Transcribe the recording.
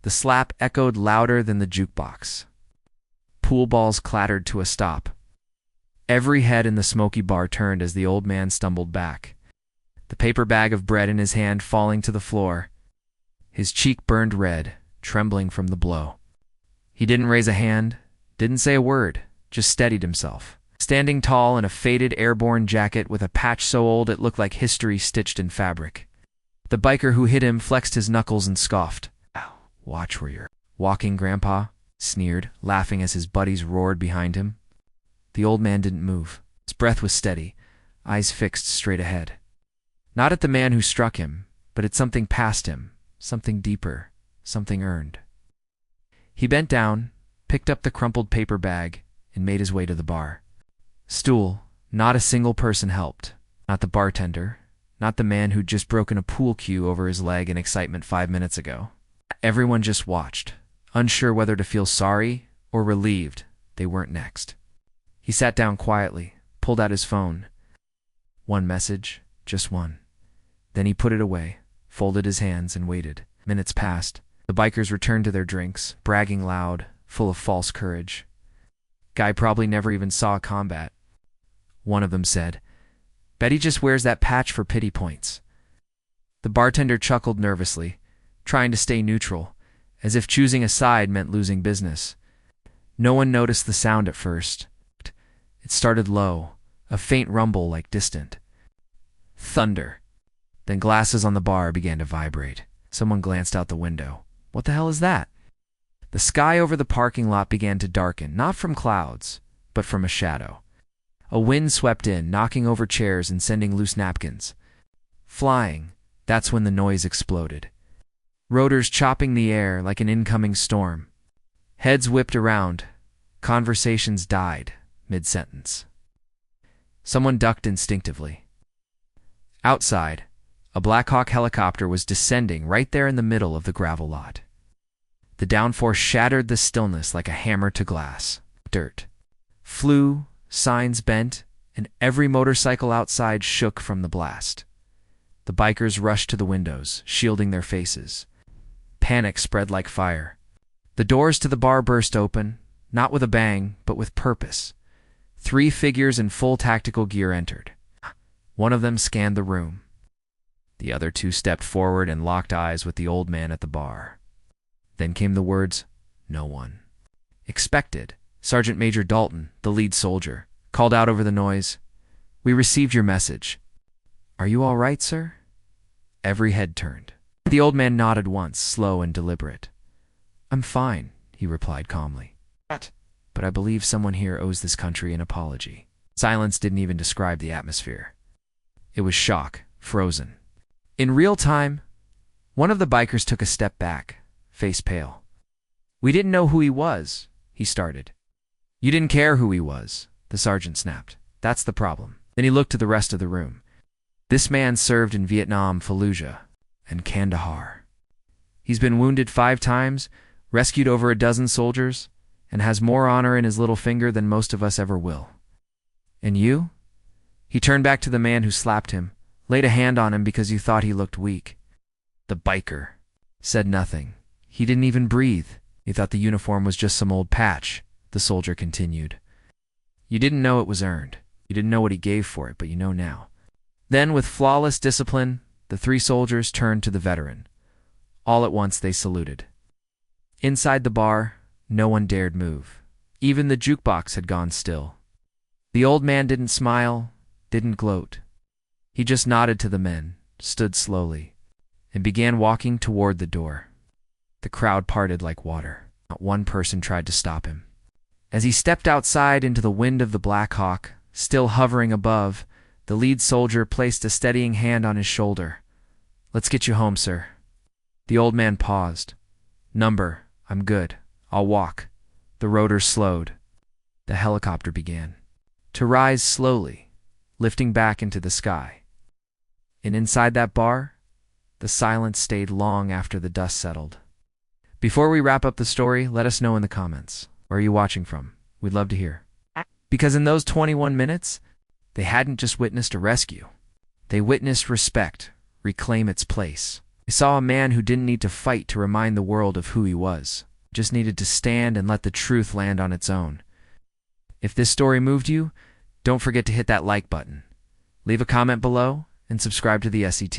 The slap echoed louder than the jukebox. Pool balls clattered to a stop. Every head in the smoky bar turned as the old man stumbled back, the paper bag of bread in his hand falling to the floor. His cheek burned red, trembling from the blow. He didn't raise a hand, didn't say a word, just steadied himself, standing tall in a faded airborne jacket with a patch so old it looked like history stitched in fabric. The biker who hit him flexed his knuckles and scoffed. "Watch where you're walking, Grandpa," sneered, laughing as his buddies roared behind him. The old man didn't move. His breath was steady, eyes fixed straight ahead. Not at the man who struck him, but at something past him, something deeper, something earned. He bent down, picked up the crumpled paper bag, and made his way to the bar. Stool, not a single person helped. Not the bartender, not the man who'd just broken a pool cue over his leg in excitement 5 minutes ago. Everyone just watched, unsure whether to feel sorry or relieved they weren't next. He sat down quietly, pulled out his phone. One message, just one. Then he put it away, folded his hands, and waited. Minutes passed. The bikers returned to their drinks, bragging loud, full of false courage. "Guy probably never even saw combat." One of them said, "Bet he just wears that patch for pity points." The bartender chuckled nervously, trying to stay neutral, as if choosing a side meant losing business. No one noticed the sound at first. It started low, a faint rumble like distant thunder. Then glasses on the bar began to vibrate. Someone glanced out the window. "What the hell is that?" The sky over the parking lot began to darken, not from clouds, but from a shadow. A wind swept in, knocking over chairs and sending loose napkins flying. That's when the noise exploded. Rotors chopping the air like an incoming storm. Heads whipped around. Conversations died mid-sentence. Someone ducked instinctively. Outside, a Black Hawk helicopter was descending right there in the middle of the gravel lot. The downforce shattered the stillness like a hammer to glass. Dirt flew, signs bent, and every motorcycle outside shook from the blast. The bikers rushed to the windows, shielding their faces. Panic spread like fire. The doors to the bar burst open, not with a bang, but with purpose. 3 figures in full tactical gear entered. One of them scanned the room. The other 2 stepped forward and locked eyes with the old man at the bar. Then came the words, "No one." Expected. Sergeant Major Dalton, the lead soldier, called out over the noise, "We received your message. Are you all right, sir?" Every head turned. The old man nodded once, slow and deliberate. "I'm fine," he replied calmly. "But I believe someone here owes this country an apology." Silence didn't even describe the atmosphere. It was shock, frozen. In real time, one of the bikers took a step back, face pale. "We didn't know who he was," he started. "You didn't care who he was," the sergeant snapped. "That's the problem." Then he looked to the rest of the room. "This man served in Vietnam, Fallujah, and Kandahar. He's been wounded 5 times, rescued over a dozen soldiers, and has more honor in his little finger than most of us ever will. And you?" He turned back to the man who slapped him, laid a hand on him because you thought he looked weak. The biker said nothing. He didn't even breathe. He thought the uniform was just some old patch, the soldier continued. "You didn't know it was earned. You didn't know what he gave for it, but you know now." Then, with flawless discipline, the 3 soldiers turned to the veteran. All at once they saluted. Inside the bar, no one dared move. Even the jukebox had gone still. The old man didn't smile, didn't gloat. He just nodded to the men, stood slowly, and began walking toward the door. The crowd parted like water. Not one person tried to stop him. As he stepped outside into the wind of the Black Hawk, still hovering above, the lead soldier placed a steadying hand on his shoulder. "Let's get you home, sir." The old man paused. "Number, I'm good. I'll walk." The rotors slowed. The helicopter began to rise slowly, lifting back into the sky. And inside that bar, the silence stayed long after the dust settled. Before we wrap up the story, let us know in the comments. Where are you watching from? We'd love to hear. Because in those 21 minutes, they hadn't just witnessed a rescue. They witnessed respect reclaim its place. We saw a man who didn't need to fight to remind the world of who he was, just needed to stand and let the truth land on its own. If this story moved you, don't forget to hit that like button. Leave a comment below and subscribe to the SET.